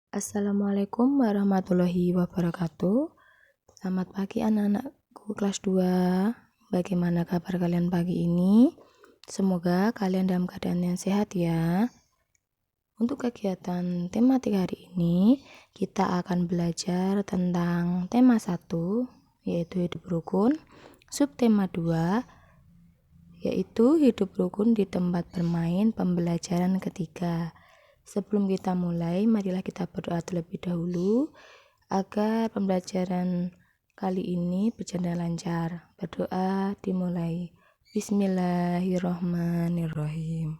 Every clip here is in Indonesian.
Assalamualaikum warahmatullahi wabarakatuh. Selamat pagi anak-anakku kelas 2. Bagaimana kabar kalian pagi ini? Semoga kalian dalam keadaan yang sehat ya. Untuk kegiatan tematik hari ini, kita akan belajar tentang tema 1, yaitu hidup rukun. Subtema 2, yaitu hidup rukun di tempat bermain, pembelajaran ketiga. Sebelum kita mulai, marilah kita berdoa terlebih dahulu agar pembelajaran kali ini berjalan lancar. Berdoa dimulai. Bismillahirrahmanirrahim.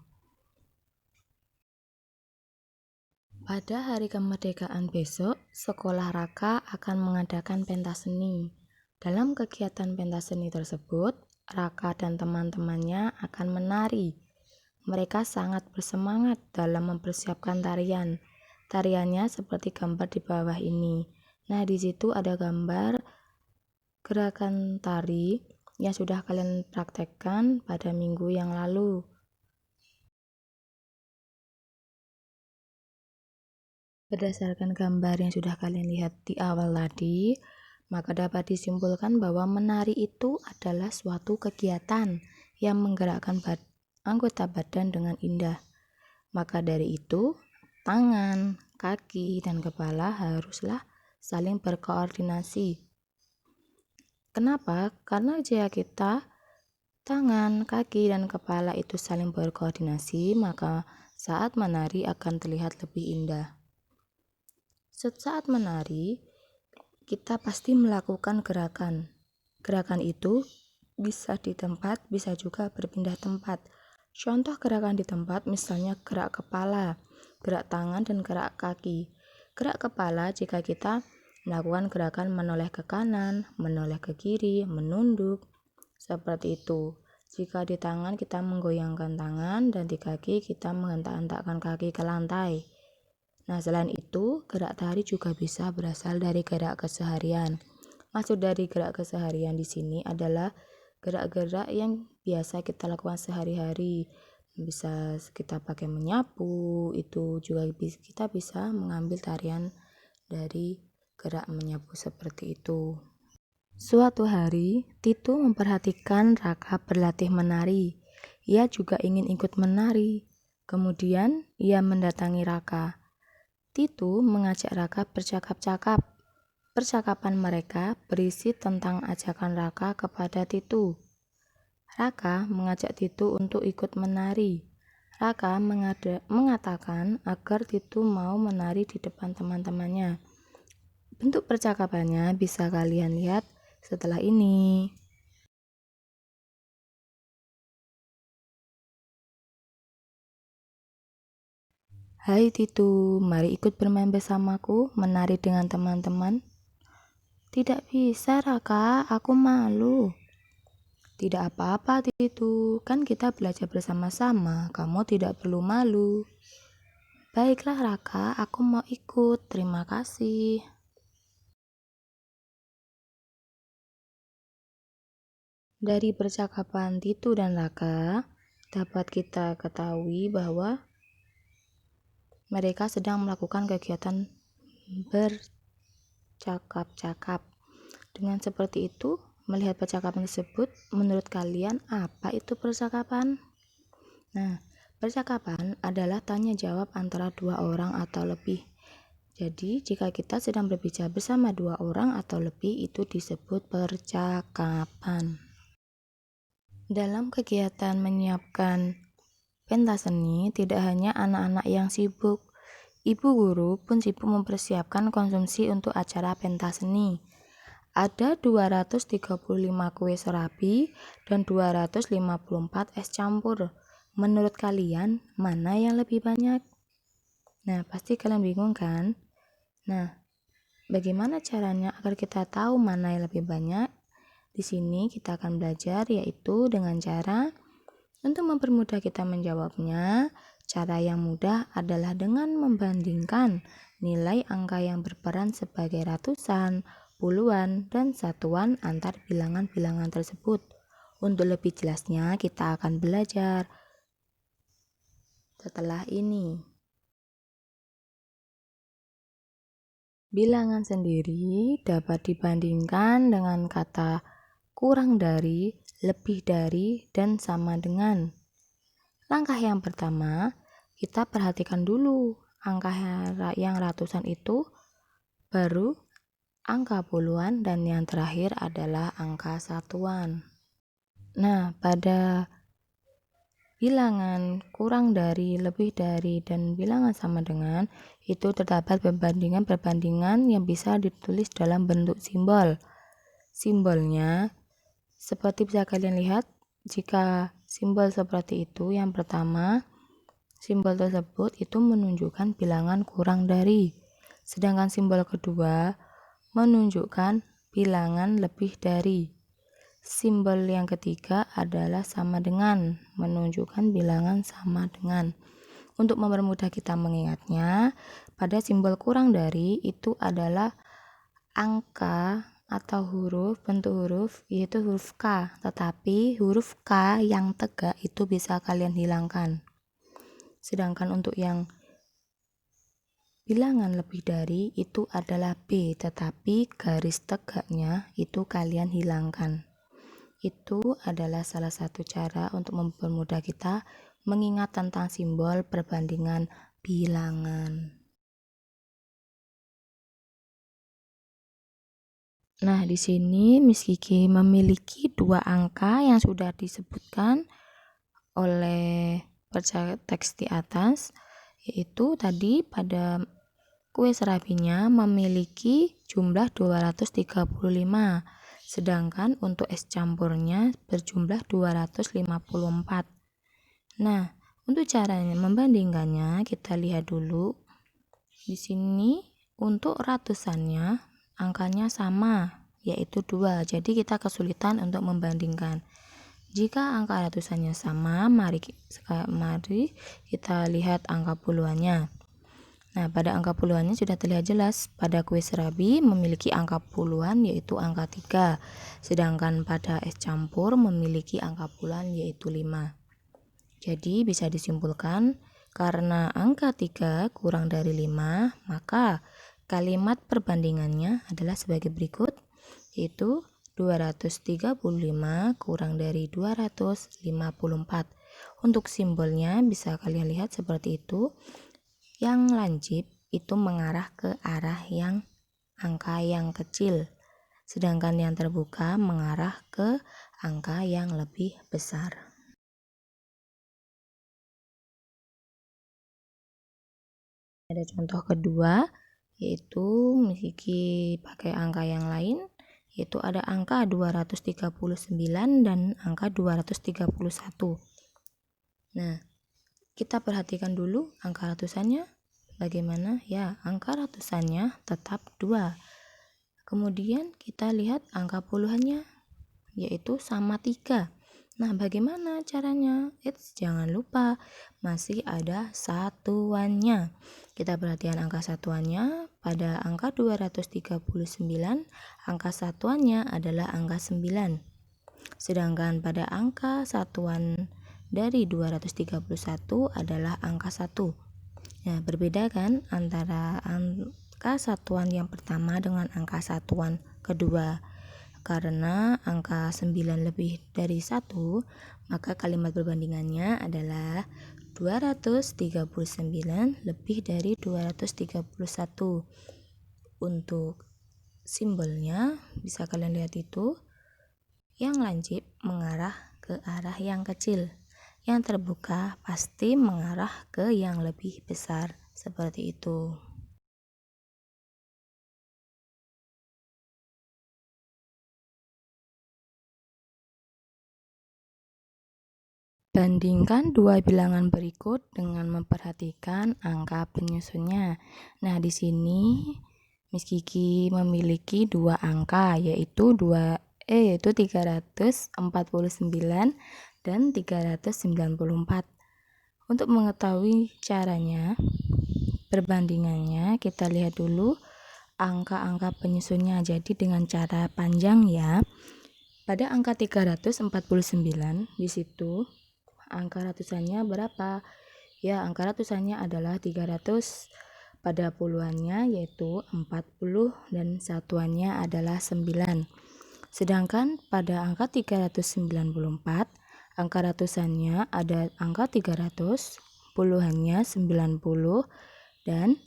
Pada hari kemerdekaan besok, Sekolah Raka akan mengadakan pentas seni. Dalam kegiatan pentas seni tersebut, Raka dan teman-temannya akan menari. Mereka sangat bersemangat dalam mempersiapkan tarian. Tariannya seperti gambar di bawah ini. Nah, di situ ada gambar gerakan tari yang sudah kalian praktekkan pada minggu yang lalu. Berdasarkan gambar yang sudah kalian lihat di awal tadi, maka dapat disimpulkan bahwa menari itu adalah suatu kegiatan yang menggerakkan anggota badan dengan indah. Maka dari itu, tangan, kaki, dan kepala haruslah saling berkoordinasi. Kenapa? Karena jika kita tangan, kaki, dan kepala itu saling berkoordinasi, maka saat menari akan terlihat lebih indah. Saat menari, kita pasti melakukan gerakan. Gerakan itu bisa di tempat, bisa juga berpindah tempat. Contoh gerakan di tempat misalnya gerak kepala, gerak tangan, dan gerak kaki. Gerak kepala jika kita melakukan gerakan menoleh ke kanan, menoleh ke kiri, menunduk, seperti itu. Jika di tangan kita menggoyangkan tangan dan di kaki kita menghentak-hentakkan kaki ke lantai. Nah, selain itu, gerak tari juga bisa berasal dari gerak keseharian. Maksud dari gerak keseharian di sini adalah gerak-gerak yang biasa kita lakukan sehari-hari. Bisa kita pakai menyapu, itu juga kita bisa mengambil tarian dari gerak menyapu seperti itu. Suatu hari, Titu memperhatikan Raka berlatih menari. Ia juga ingin ikut menari. Kemudian, ia mendatangi Raka. Titu mengajak Raka bercakap-cakap. Percakapan mereka berisi tentang ajakan Raka kepada Titu. Raka mengajak Titu untuk ikut menari. Raka mengatakan agar Titu mau menari di depan teman-temannya. Bentuk percakapannya bisa kalian lihat setelah ini. Hai Titu, mari ikut bermain bersamaku, menari dengan teman-teman. Tidak bisa Raka, aku malu. Tidak apa-apa Titu, kan kita belajar bersama-sama, kamu tidak perlu malu. Baiklah Raka, aku mau ikut, terima kasih. Dari percakapan Titu dan Raka, dapat kita ketahui bahwa mereka sedang melakukan kegiatan bercakap-cakap. Dengan seperti itu, melihat percakapan tersebut, menurut kalian apa itu percakapan? Nah, percakapan adalah tanya jawab antara dua orang atau lebih. Jadi, jika kita sedang berbicara bersama dua orang atau lebih, itu disebut percakapan. Dalam kegiatan menyiapkan pentas seni, tidak hanya anak-anak yang sibuk, ibu guru pun sibuk mempersiapkan konsumsi untuk acara pentas seni. Ada 235 kue serabi dan 254 es campur. Menurut kalian, mana yang lebih banyak? Nah, pasti kalian bingung kan? Nah, bagaimana caranya agar kita tahu mana yang lebih banyak? Di sini kita akan belajar yaitu dengan cara untuk mempermudah kita menjawabnya. Cara yang mudah adalah dengan membandingkan nilai angka yang berperan sebagai ratusan, puluhan, dan satuan antar bilangan-bilangan tersebut. Untuk lebih jelasnya, kita akan belajar setelah ini. Bilangan sendiri dapat dibandingkan dengan kata kurang dari, lebih dari, dan sama dengan. Langkah yang pertama, kita perhatikan dulu angka yang ratusan itu, baru angka puluhan, dan yang terakhir adalah angka satuan. Nah, pada bilangan kurang dari, lebih dari, dan bilangan sama dengan, itu terdapat perbandingan-perbandingan yang bisa ditulis dalam bentuk simbol. Simbolnya seperti bisa kalian lihat, jika simbol seperti itu, yang pertama, simbol tersebut itu menunjukkan bilangan kurang dari. Sedangkan simbol kedua menunjukkan bilangan lebih dari. Simbol yang ketiga adalah sama dengan, menunjukkan bilangan sama dengan. Untuk mempermudah kita mengingatnya, pada simbol kurang dari itu adalah angka atau huruf, bentuk huruf, yaitu huruf K. Tetapi huruf K yang tegak itu bisa kalian hilangkan. Sedangkan untuk yang bilangan lebih dari itu adalah B, tetapi garis tegaknya itu kalian hilangkan. Itu adalah salah satu cara untuk mempermudah kita mengingat tentang simbol perbandingan bilangan. Nah, di sini Miss Kiki memiliki dua angka yang sudah disebutkan oleh teks di atas, yaitu tadi pada kue serabinya memiliki jumlah 235. Sedangkan untuk es campurnya berjumlah 254. Nah, untuk caranya membandingkannya kita lihat dulu. Di sini untuk ratusannya angkanya sama, yaitu 2. Jadi kita kesulitan untuk membandingkan. Jika angka ratusannya sama, mari kita lihat angka puluhannya. Nah, pada angka puluhannya sudah terlihat jelas. Pada kue serabi memiliki angka puluhan yaitu angka 3. Sedangkan pada es campur memiliki angka puluhan yaitu 5. Jadi bisa disimpulkan karena angka 3 kurang dari 5, maka kalimat perbandingannya adalah sebagai berikut, yaitu 235 kurang dari 254. Untuk simbolnya bisa kalian lihat seperti itu. Yang lancip itu mengarah ke arah yang angka yang kecil, sedangkan yang terbuka mengarah ke angka yang lebih besar. Ada contoh kedua, yaitu Miss Kiki pakai angka yang lain, yaitu ada angka 239 dan angka 231. Nah, kita perhatikan dulu angka ratusannya bagaimana. Ya, angka ratusannya tetap 2. Kemudian kita lihat angka puluhannya, yaitu sama 3. Nah, bagaimana caranya? Jangan lupa masih ada satuannya. Kita perhatikan angka satuannya. Pada angka 239, angka satuannya adalah angka 9. Sedangkan pada angka satuan dari 231 adalah angka 1. Nah, berbeda kan antara angka satuan yang pertama dengan angka satuan kedua. Karena angka 9 lebih dari 1, maka kalimat perbandingannya adalah 239 lebih dari 231. Untuk simbolnya bisa kalian lihat itu, yang lancip mengarah ke arah yang kecil, yang terbuka pasti mengarah ke yang lebih besar, seperti itu. Bandingkan dua bilangan berikut dengan memperhatikan angka penyusunnya. Nah, di sini Miss Kiki memiliki dua angka, yaitu 349 dan 394. Untuk mengetahui caranya, perbandingannya, kita lihat dulu angka-angka penyusunnya. Jadi dengan cara panjang ya. Pada angka 349 di situ angka ratusannya berapa? Ya, angka ratusannya adalah 349. pada puluhannya yaitu 40 dan satuannya adalah 9. Sedangkan pada angka 394, angka ratusannya ada angka 300, puluhannya 90, dan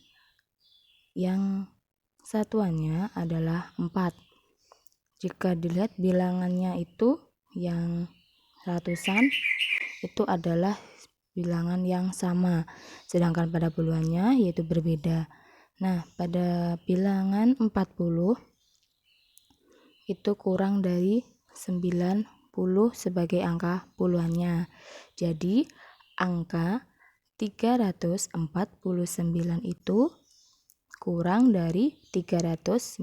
yang satuannya adalah 4. Jika dilihat bilangannya itu yang ratusan itu adalah bilangan yang sama, sedangkan pada puluhannya yaitu berbeda. Nah, pada bilangan 40 itu kurang dari 90 sebagai angka puluhannya. Jadi, angka 349 itu kurang dari 394.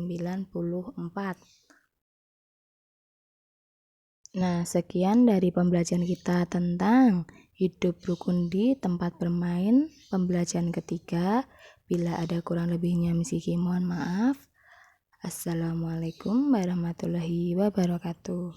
Nah, sekian dari pembelajaran kita tentang hidup rukun di tempat bermain, pembelajaran ketiga. Bila ada kurang lebihnya Misiki mohon maaf. Assalamualaikum warahmatullahi wabarakatuh.